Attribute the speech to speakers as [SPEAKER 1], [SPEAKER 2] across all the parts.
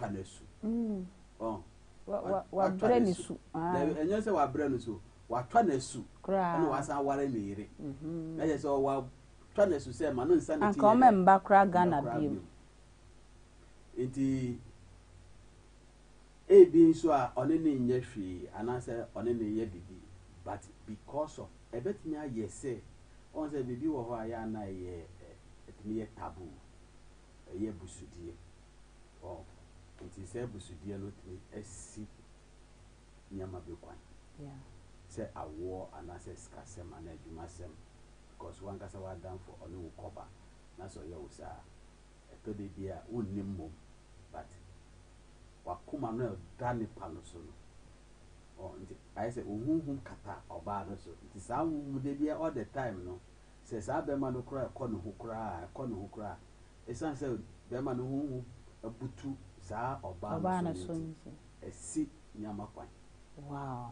[SPEAKER 1] twanesu
[SPEAKER 2] wa brand su
[SPEAKER 1] enyo se wa brand su wa twanesu na wa san ware ne yire na je se wa twanesu se ma no nsa ne ti
[SPEAKER 2] anka o memba kra Ghana biem
[SPEAKER 1] enti ebi nso a one ne nya hwe anase one ne ye bibi but because of ebetimi aye se on se bibi wo ho aya na ye etimi ye taboo ye busudie enti se busudie no timi esi nyama be kwan se awo anase skasem ana adwuma sem because one kasa wa dan for one wo koba na so ye wo sa eto de bia wonnim mom but wakuma no dani pano so no nti I say ohunhun kata oba no so nti sa hu de bia all the time no se sa be ma no kura ko no hu kura esan se be ma no hu abutu sa oba no so esi nyama kwan
[SPEAKER 2] wow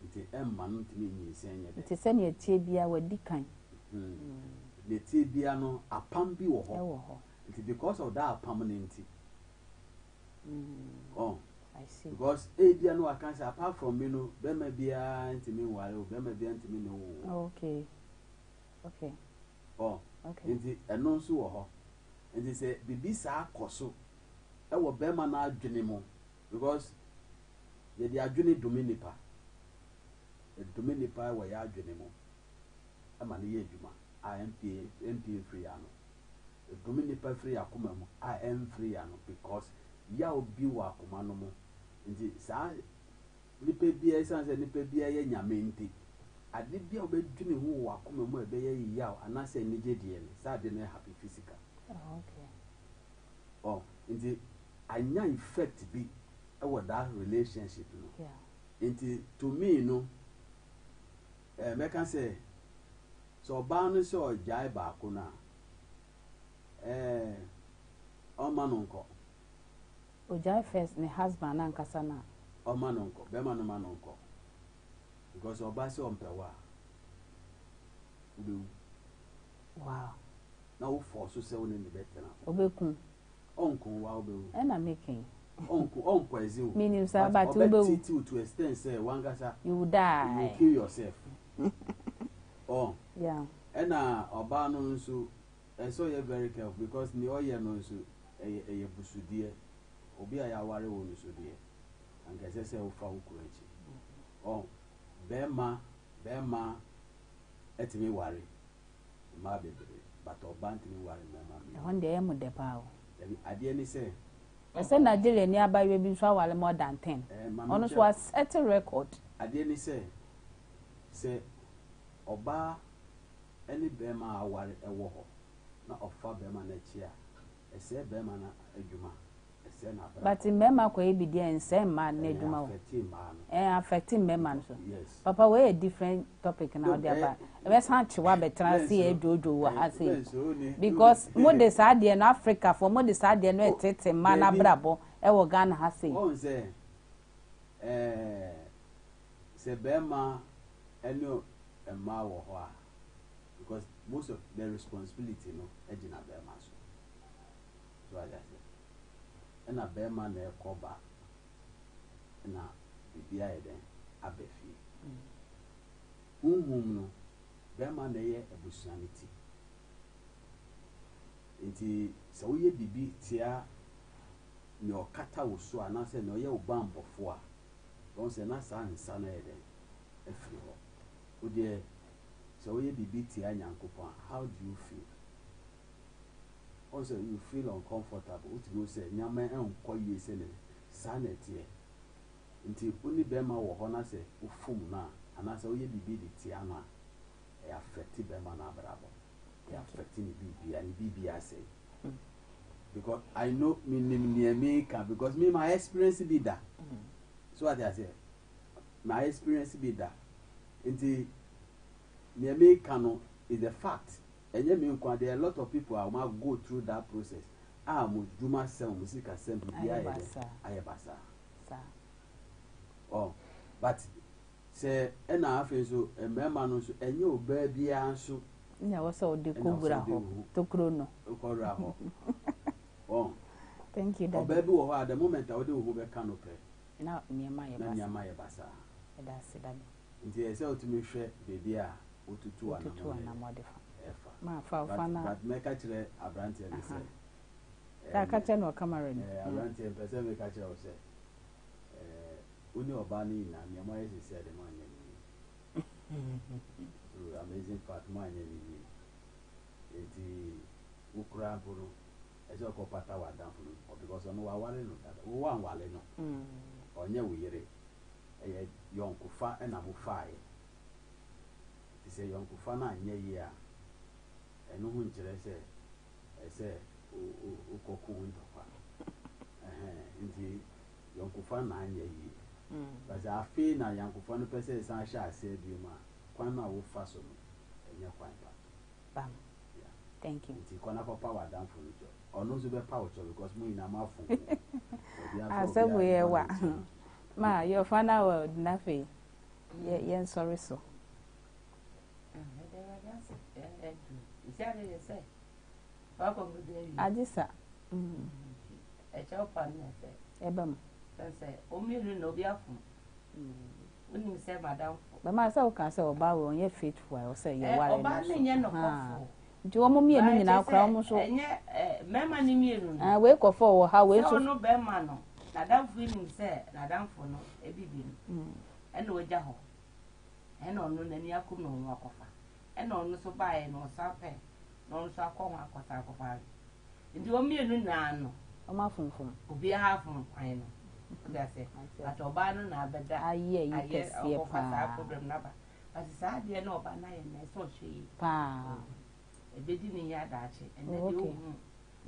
[SPEAKER 1] nti emma no ntimi nyi senye de
[SPEAKER 2] nti se ne tie bia wadi kan
[SPEAKER 1] ne tie bia no apam bi wo ho nti because of that permanent
[SPEAKER 2] I see.
[SPEAKER 1] Because bia no I can say apart from me no be ma bia ntimi ware o be ma bia ntimi no
[SPEAKER 2] okay okay
[SPEAKER 1] nti eno nso wo ho nti say bibi sa akoso e wo be ma na adwene mo because ye di adwene dominipa wo ya adwene mo ama ne ye adwuma MP free ano dominipa free akoma mo free ano because ya obi wa akoma no mo nti sa nipa bia esanse nipa bia ye nyame nti ade bia obedwene hu wa akoma mo ebe ye ya anase nije de ne sa de ne happy physical
[SPEAKER 2] okay
[SPEAKER 1] nti anya effect bi e wo that relationship no nti to me no me can say so ba no so jai ba ko na o manonko
[SPEAKER 2] Ojai first ne husband na nkasa na
[SPEAKER 1] o manonko be manonko because oba se ompewa ubu
[SPEAKER 2] wow
[SPEAKER 1] na wo force se woni ne betena
[SPEAKER 2] obekun
[SPEAKER 1] onko wa obewu
[SPEAKER 2] e na making
[SPEAKER 1] onko eziu
[SPEAKER 2] meaning say but obewu
[SPEAKER 1] to extend say wangasa
[SPEAKER 2] you die
[SPEAKER 1] you kill yourself
[SPEAKER 2] yeah
[SPEAKER 1] and oba no nso so you very careful because ni oye no nso eye busudie obi aya ware wo no so die anka se wo fa wo kurachi bema etimi ware ma bebere but oba ntimi ware mema
[SPEAKER 2] one day em de pa o
[SPEAKER 1] ade ni say
[SPEAKER 2] ese Nigeria ni abaye bi nso awale more than 10 ono so a set record
[SPEAKER 1] ade ni say oba any bema aware ewo ho na ofa bema na chi a ese bema na adwuma ese na bra
[SPEAKER 2] but mema kwa ebidi ense ma na adwuma o affecting mema so papa we a different topic na odi aba e san chiwa betra si edodo wa ase because mo de sa de na Africa for mo de sa de no etete ma na brabo e wo Ghana ha se
[SPEAKER 1] o nze se bema eno emma wo ho a because most of the responsibility no ejina bema so I just say na bema na ekoba na bibia eden abefi no bema na ye ebusuanity nti se wo ye bibi tia ne okata wo so anase na ye obambofo a don se na sa nsa na eden efiri ho wo de so we bibi tia nyankopon how do you feel also you feel uncomfortable what you say nyama enko ye se ne sanity nti oni be ma wo ho na se ufum na ana se we bibi di tia na e affect be ma na brabo e affect ni bibi say because I know me can because me my experience be that so what I say my experience be that nti me American is the fact and there are a lot of people who might go through that process mo duma sem music assembly ayebasa but say na afi so emema no so enye oba bia so
[SPEAKER 2] nya wo so de kobura ho tokro no
[SPEAKER 1] okora ho
[SPEAKER 2] Thank you, Daddy.
[SPEAKER 1] Baby, at the moment I would do who can pay.
[SPEAKER 2] Now, near my
[SPEAKER 1] basa.
[SPEAKER 2] That's it, Daddy.
[SPEAKER 1] Nti ese otumi hwe baby a otutu
[SPEAKER 2] ana modifa
[SPEAKER 1] efa
[SPEAKER 2] ma fa na
[SPEAKER 1] but make a kire abrante be say
[SPEAKER 2] ta ka che no camera ni
[SPEAKER 1] abrante pese make a kire o say uni oba ni na me mo yesi say de man ni so amazing part man ni enti ukura buru ese ko pata wa dan fulu because no wa wale no dada wo wan wale no onye wo yire eye yonkufa na mo faaye ti se yonkufa na anye yi a eno hu nkire se o koku ntofa nti yonkufa na anye yi but afi na yonkufa no pese san sha ase bi ma kwan na wo fa so no enye kwan pa
[SPEAKER 2] bam thank you
[SPEAKER 1] nti kona papa wa dan fu jo ono zo be pa wo cho because mu ina ma fu
[SPEAKER 2] asabu ye wa ma your father will nafe yen sorry so Adisa ebam
[SPEAKER 3] say omiru no bi afun unim say madam
[SPEAKER 2] ba ma say o kan say oba we onye faithful I say you ware
[SPEAKER 3] oba na nye no kofo
[SPEAKER 2] nti wo mo mienu nyina akra mo so
[SPEAKER 3] enye mema ni mienu
[SPEAKER 2] we kofo wo ha we so
[SPEAKER 3] no be ma no nadam fu nim say nadam fu no ebibi ena oja ho ena onu na ni akum no nwa kofa ena onu so bae no sape no onu so akọ nwa akọta akọfa nti wo mienu na no
[SPEAKER 2] o ma funfun
[SPEAKER 3] obi ha fun kwan no ndase atoba no na abeda
[SPEAKER 2] aye yi kese pa
[SPEAKER 3] problem na ba ati sa de na oba na ye na so hwe
[SPEAKER 2] pa
[SPEAKER 3] ebedi ni ya daache ene de ohu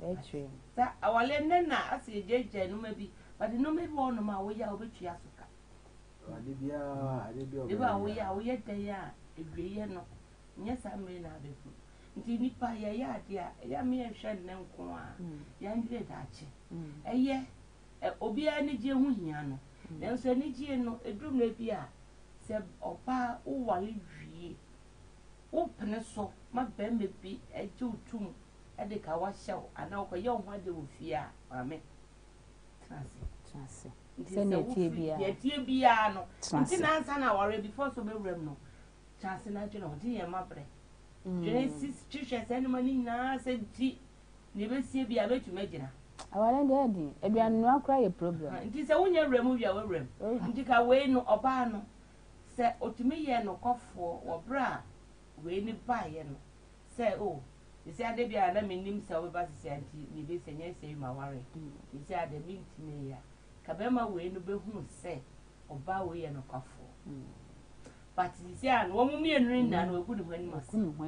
[SPEAKER 2] etwe
[SPEAKER 3] sa awale nne na asi jeje no ma bi but no me bi ono ma wo ya obetua soka
[SPEAKER 1] ade bia
[SPEAKER 3] eba wo ya de ya edweye no nye sa mmiri na abefu nti nipa ya ade a ya me hwe nne nko a ya ndire daache eye obi a ni je hu hia no na so ni je no edum na bi a se oba wo wale wie wo pene so ma be me bi eje utum e de ka wa hyew ana ko ye ho ade wo fia ame
[SPEAKER 2] transe
[SPEAKER 3] se ne tie bia no nti na ansa na wore before so be wrem no transe na je no di ye mabre Genesis church se ni mani na se di ne be sie bia betu magina
[SPEAKER 2] awale de adi eduanu no akra ye problem
[SPEAKER 3] nti se wonye wrem wi a we wrem nti ka we no oba no se otumi ye no kofo wo bra we ni ba ye no se o isi ade bia na menim se we ba sisi anti ni be se nya se ma ware isi ade mi ntime ya ka be ma we no be hu se oba we ye no kofo but isi an wo mu mienu na no egu ni hwani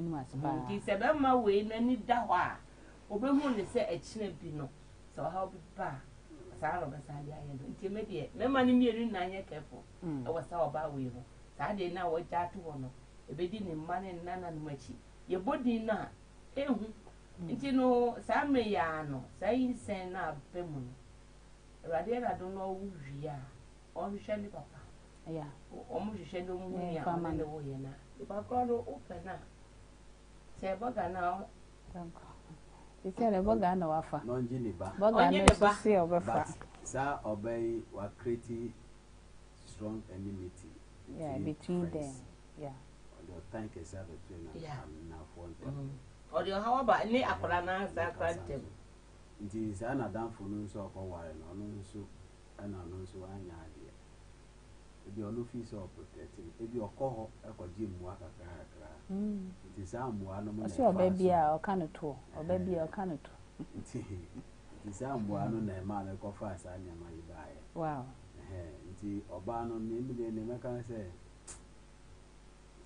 [SPEAKER 3] mas ba nti se be ma we no ni da ho a obe hu ni se akina bi no so how be ba sa ro be sa dia ye no nti me de me ma ni mienu na anya kefo e wo sa oba we ho sa de na wo ja to ho no ebedi ni mane nana no machi ye body na ehu nti no sa me ya no sa insen na bemu no radera do no wu wia o hwehwe ni papa
[SPEAKER 2] ya
[SPEAKER 3] o mu hwehwe no mu ni a o ne wo ye na papa ko do open na se boga na
[SPEAKER 2] danko ikere boga na wafa
[SPEAKER 1] no njini ba
[SPEAKER 2] boga na so se obefa
[SPEAKER 1] sa obey wa create strong enmity
[SPEAKER 2] between them yeah
[SPEAKER 1] thank you sir between na for them
[SPEAKER 3] odi how ba ni akola na sa kwantem
[SPEAKER 1] nti sa na danfo no nso akọware no no nso ana no nso anya ade ebi ono fi so protecting ebi okoho ekoje mu akakara nti sa amua no mo na
[SPEAKER 2] so obabi a okanoto obabi a okanoto
[SPEAKER 1] nti sa amua no na ma na kofa sa anya ma ibaye
[SPEAKER 2] wow
[SPEAKER 1] nti oba no ne mi de ne meka se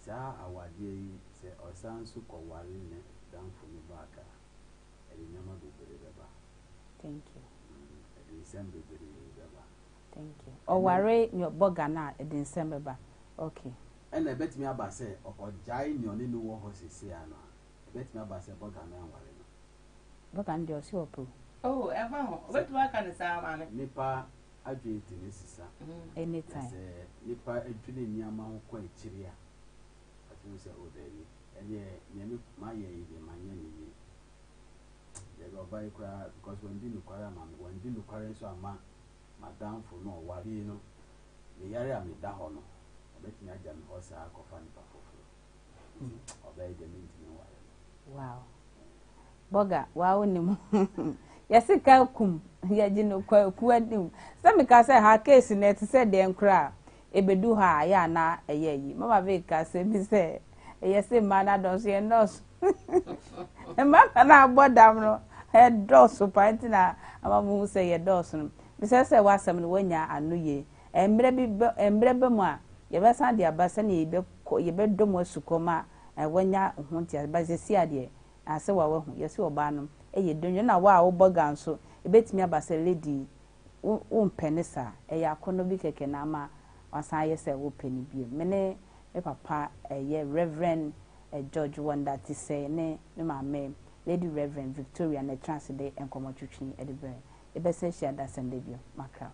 [SPEAKER 1] sa awade yi se osan su kọware ne danfo no baka eri nyama bebere beba
[SPEAKER 2] thank you
[SPEAKER 1] eri sembe bebere beba
[SPEAKER 2] thank you oware nyo boga na edi nsembe ba okay
[SPEAKER 1] ena betimi aba se okojai nyo ne no wo ho sisi ano betimi aba se boga na anware no
[SPEAKER 2] boga ndi o si opo
[SPEAKER 3] oh eva ho wetu aka ne sa ma ne
[SPEAKER 1] nipa adwe ti ne sisa
[SPEAKER 2] anytime
[SPEAKER 1] se nipa adwene nyama ho kwa ekiri a atu se o debi ene nyame ma ye yi de ma nye ni go buy cry because when didn't require man, when didn't require so a man, madam for no, what you know, the area me da hono, let me jam horse a coffin for obey the meeting.
[SPEAKER 2] Wow. Boga, wow, no. Yes, a calcum, Yajino Quadim. Some can say her case in it said the cry. Ebedu ha ya na eye yi mama veka se mi se eye se mana don se nurse e ma na bodam no he dos pint na amamu se ye dos no mi se wasam no wanya anu ye embre be mu a ye be san de abasa na ye be dom asukoma wanya ho ntia ba se si ade ase wa hu ye se oba no eye donyo na wa wo boga nso e betimi abasa lady wo mpenisa eye akono bi keke na ama wasan yes wo penny bi me papa Reverend George Wonder to say ne mama Lady Reverend Victoria na trans de enkomo twetwe e de bre e be se share that Sunday bi makra